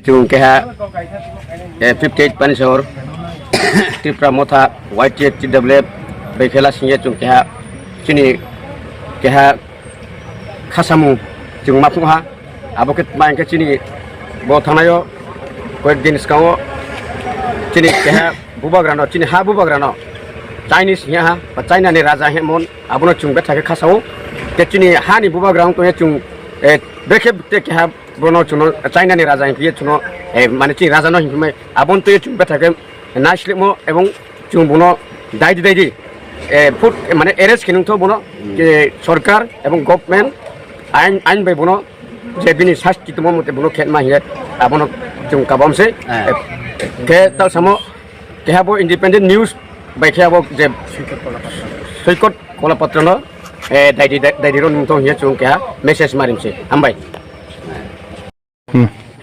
chung keha 58 panisor Tripura motha YTW bekela singye chung keha chini keha khasamu chung mapung ha aboket main ke chini bo thanayo কয়েকদিন সিগাङाव chini keha bubagrano chini ha bubagrano Chinese ha ba China ni raja hemon abono chungbe thake khasao ke chini ha ni bubagrang to chung beke te keha bono chuno China ni raja hiye chuno মানে chini raja no hime abon to chungbe thake naslimo এবং chung bono daidi daidi foot মানে এরেস কিনুং তো bono ke সরকার এবং গভর্নমেন্ট আইন bai bono je bini শাস্তি তো মতে bono খেতমা হিয়ে abono chung kabamse ke tal samo ke habo independent news by ke habo je soikot kolapatrano daidi ron to hiya chung ke message marimse ambai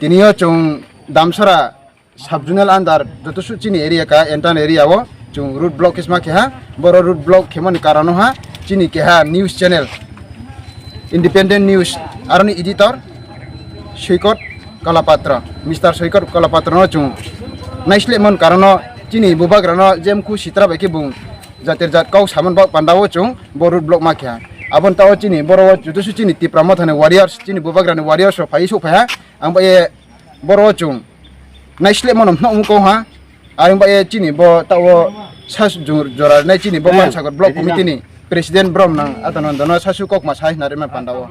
tiniyo chung damsara subjonal andar jotosu chini area ka entan area wo chung root block isma ke ha boro root block khemon karano ha chini ke ha news channel independent news aroni editor soikot kalapatra Mr. Soikot kalapatra no chung naisle mon karano chini bubagrano jem ku sitra beki bung jatir jat kau saman bak pandawo chung borut block makya abon tawo chini boro judusu chini Tripura thane warriors chini bubagrani warriors phai su pha ang ba boro chung naisle mon no ko ha ang ba chini bo tawo sas jora nai chini bo man sagot block committee ni president brom nang atanon dono sasu kok ma sai nare ma pandawo